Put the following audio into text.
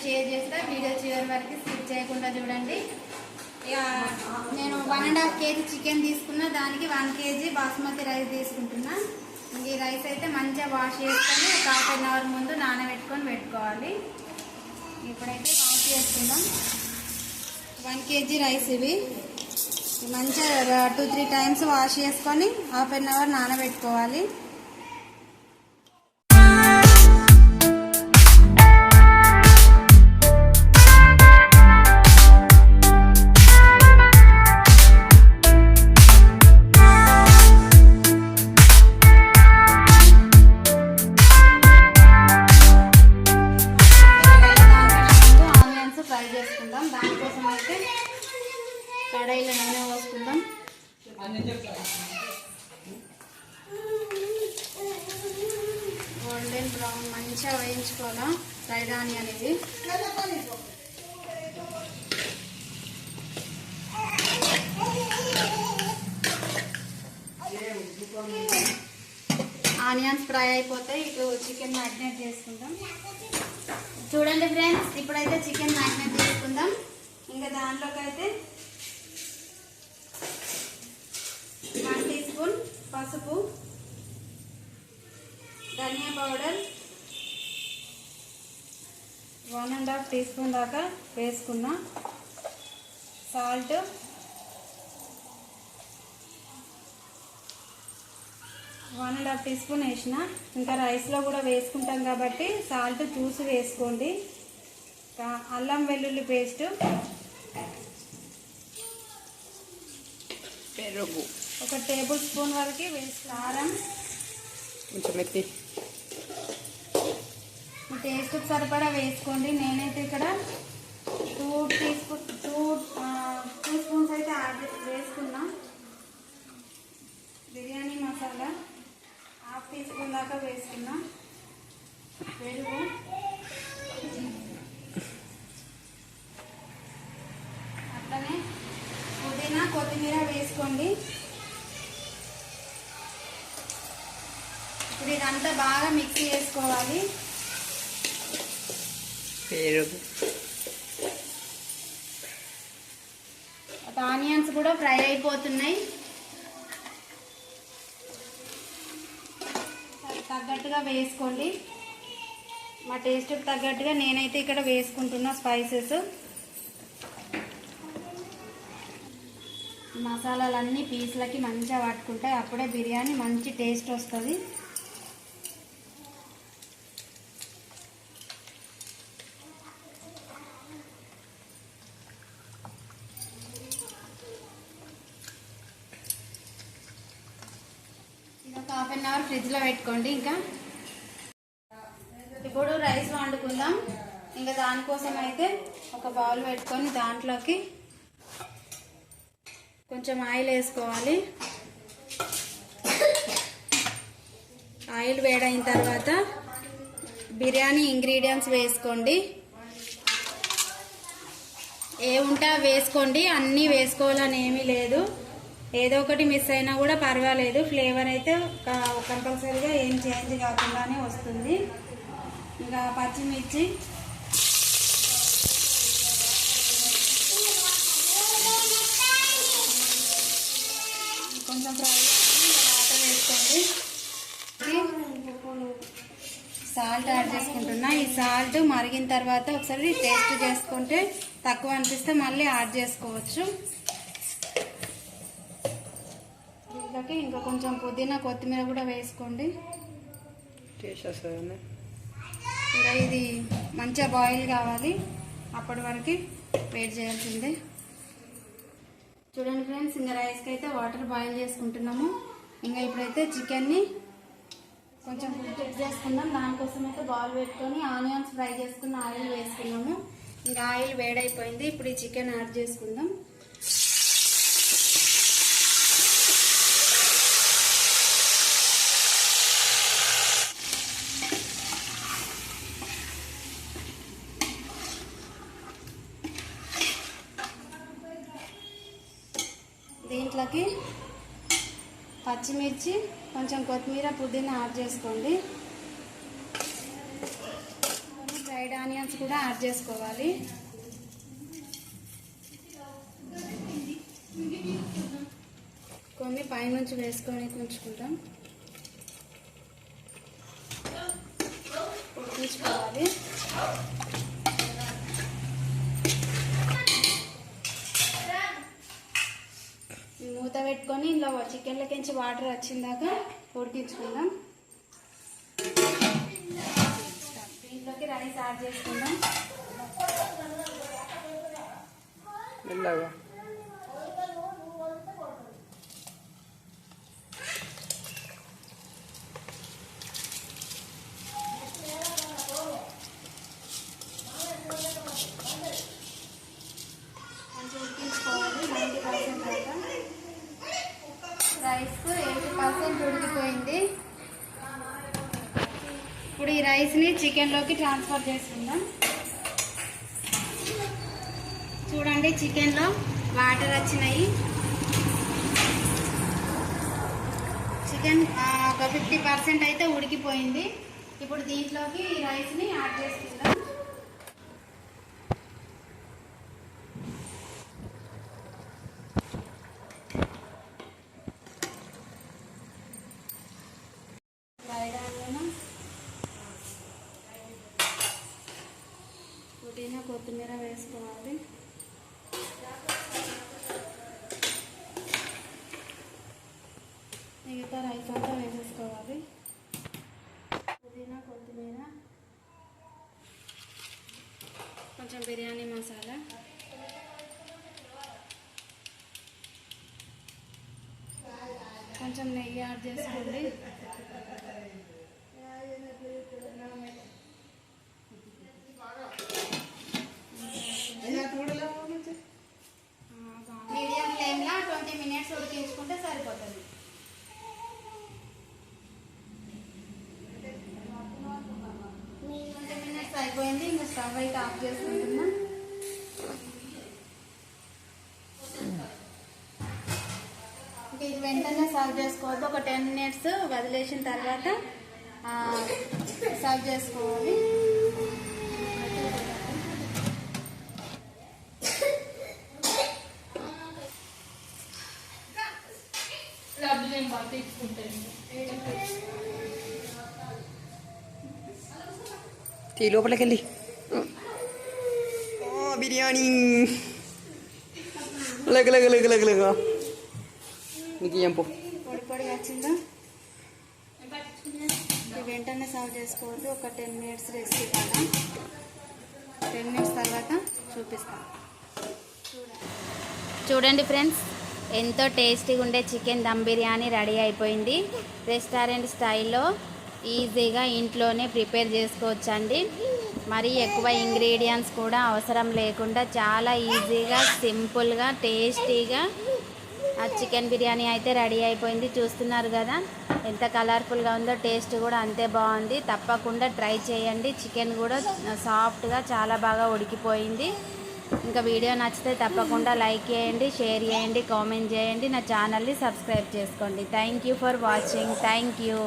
Share చేస్తా. Video చివరి వరకు స్కిప్ చేయకుండా చూడండి. ఇక నేను 1.5 kg చికెన్ తీసుకున్నా, దానికి 1 kg బాస్మతి రైస్ తీసుకుంటున్నా. ఈ రైస్ అయితే మంచిగా వాష్ చేసుకొని ఒక 1/2 అవర్ ముందు నానబెట్టుకొని పెట్టుకోవాలి. ఇప్పుడైతే వాష్ చేసుకుందాం. 1 kg రైస్ ఇవి మంచిగా 2-3 టైమ్స్ వాష్ చేసుకొని 1/2 అవర్ నానబెట్టుకోవాలి. దానికోసం అయితే కడాయిలో నూనె పోసుకుందాం. గోల్డెన్ బ్రౌన్ మంచిగా వేయించుకోవాలా ఫ్రైడ్ ఆనియన్ ఇది. ఆనియన్స్ ఫ్రై అయిపోతే ఇటు చికెన్ మ్యారినేట్ చేసుకుందాం. చూడండి ఫ్రెండ్స్, ఇప్పుడైతే చికెన్ మ్యారినేట్ చేసుకుందాం. ఇంకా దాంట్లోకి అయితే 1 టీ స్పూన్ పసుపు, ధనియా పౌడర్ 1.5 టీ స్పూన్ దాకా వేసుకున్నా, సాల్ట్ 1.5 టీ స్పూన్ వేసిన. ఇంకా రైస్లో కూడా వేసుకుంటాం కాబట్టి సాల్ట్ చూసి వేసుకోండి. అల్లం వెల్లుల్లి పేస్ట్, పెరుగు 1 టేబుల్ స్పూన్ వరకు వేసి, కారం కొంచెం ఎత్తి టేస్ట్ సరిపడా వేసుకోండి. నేనైతే ఇక్కడ 2 స్పూన్స్ అయితే వేసుకున్నా. బిర్యానీ మసాలా 1/2 టీ స్పూన్ దాకా వేసుకున్నా. పెరుగు అట్లనే పుదీనా కొత్తిమీర వేసుకోండి. ఇప్పుడు ఇదంతా బాగా మిక్స్ చేసుకోవాలి. పెరుగు ఆనియన్స్ కూడా ఫ్రై అయిపోతున్నాయి. తగ్గట్టుగా వేసుకోండి. మా టేస్ట్కి తగ్గట్టుగా నేనైతే ఇక్కడ వేసుకుంటున్నా స్పైసెస్. మసాలాలన్నీ పీసులకి మంచిగా పట్టుకుంటాయి, అప్పుడే బిర్యానీ మంచి టేస్ట్ వస్తుంది. ఇది ఒక 1/2 అవర్ ఫ్రిడ్జ్లో పెట్టుకోండి. ఇంకా ఇప్పుడు రైస్ వండుకుందాం. ఇంకా దానికోసం అయితే ఒక బౌల్ పెట్టుకొని దాంట్లోకి కొంచెం ఆయిల్ వేసుకోవాలి. ఆయిల్ వేడైన తర్వాత బిర్యానీ ఇంగ్రీడియంట్స్ వేసుకోండి. ఏ ఉంటా వేసుకోండి, అన్నీ వేసుకోవాలని ఏమీ లేదు. ఏదో ఒకటి మిస్ అయినా కూడా పర్వాలేదు, ఫ్లేవర్ అయితే కంపల్సరీగా ఏం చేంజ్ కాకుండానే వస్తుంది. ఇంకా పచ్చిమిర్చి కొంచెం ఫ్రై వాటర్ వేసుకోండి. సాల్ట్ యాడ్ చేసుకుంటున్నా. ఈ సాల్ట్ మరిగిన తర్వాత ఒకసారి టేస్ట్ చేసుకుంటే తక్కువ అనిపిస్తే మళ్ళీ యాడ్ చేసుకోవచ్చు. దీంట్లోకి ఇంకా కొంచెం పుదీనా కొత్తిమీర కూడా వేసుకోండి. ఇంకా ఇది మంచిగా బాయిల్ కావాలి, అప్పటి వరకు వెయిట్ చేయాల్సిందే. చూడండి ఫ్రెండ్స్, ఇంకా రైస్కి అయితే వాటర్ బాయిల్ చేసుకుంటున్నాము. ఇంకా ఇప్పుడైతే చికెన్ని కొంచెం కుక్ చేసుకుందాం. దానికోసం అయితే బౌల్ పెట్టుకొని ఆనియన్స్ ఫ్రై చేసుకున్న ఆయిల్ వేసుకున్నాము. ఇంకా ఆయిల్ వేడైపోయింది. ఇప్పుడు ఈ చికెన్ యాడ్ చేసుకుందాం. దీంట్లోకి పచ్చిమిర్చి కొంచెం కొత్తిమీర పుదీనా యాడ్ చేసుకోండి. ఫ్రైడ్ ఆనియన్స్ కూడా యాడ్ చేసుకోవాలి. కొన్ని పైనుంచి వేసుకొని ఉంచుకుంటాం. ఉడికించుకోవాలి. మూత పెట్టుకొని ఇందులో చికెన్లకించి వాటర్ వచ్చిందాక ఉడికించుకుందాం. దీంట్లోకి రైస్ యాడ్ చేసుకుందాం. మెల్లగా మంచిగా ఉడికించుకోవాలి. 90% దాకా. రైస్ 80% ఉడికిపోయింది. ఇప్పుడు ఈ రైస్ని చికెన్లోకి ట్రాన్స్ఫర్ చేసుకుందాం. చూడండి, చికెన్లో వాటర్ వచ్చినాయి. చికెన్ ఒక 50% అయితే ఉడికిపోయింది. ఇప్పుడు దీంట్లోకి ఈ రైస్ని యాడ్ చేసుకుందాం. పుదీనా కొత్తిమీర వేసుకోవాలి. మిగతా రైస్ అంతా వేసేసుకోవాలి. పుదీనా కొత్తిమీర, కొంచెం బిర్యానీ మసాలా, కొంచెం నెయ్యి యాడ్ చేసుకోండి. మీడియం ఫ్లేమ్లో 20 minutes ఉడికించుకుంటే సరిపోతుంది. అయిపోయింది. ఇంకా స్టవ్ అయితే ఆఫ్ చేసుకుంటున్నా. ఇంకా ఇది వెంటనే సర్వ్ చేసుకోవద్దు. ఒక 10 minutes వదిలేసిన తర్వాత సర్వ్ చేసుకోవాలి. తీ లోపలికి వెళ్ళి బిర్యానీ లగ నీకు ఏం పో పొడి పొడిగా వచ్చిందా? వెంటనే సర్వ్ చేసుకోవద్దు. ఒక 10 minutes రెస్ట్ ఇవ్వాలి. 10 minutes తర్వాత చూపిస్తాను. చూడండి ఫ్రెండ్స్, ఎంతో టేస్టీగా ఉండే చికెన్ దమ్ బిర్యానీ రెడీ అయిపోయింది. రెస్టారెంట్ స్టైల్లో ఈజీగా ఇంట్లోనే ప్రిపేర్ చేసుకోవచ్చండి. మరి ఎక్కువ ఇంగ్రీడియంట్స్ కూడా అవసరం లేకుండా చాలా ఈజీగా, సింపుల్గా, టేస్టీగా ఆ చికెన్ బిర్యానీ అయితే రెడీ అయిపోయింది. చూస్తున్నారు కదా ఎంత కలర్ఫుల్గా ఉందో. టేస్ట్ కూడా అంతే బాగుంది. తప్పకుండా ట్రై చేయండి. చికెన్ కూడా సాఫ్ట్గా చాలా బాగా ఉడికిపోయింది. ఇంకా వీడియో నచ్చితే తప్పకుండా లైక్ చేయండి, షేర్ చేయండి, కామెంట్ చేయండి. నా ఛానల్ని సబ్స్క్రైబ్ చేసుకోండి. Thank you for watching. Thank you.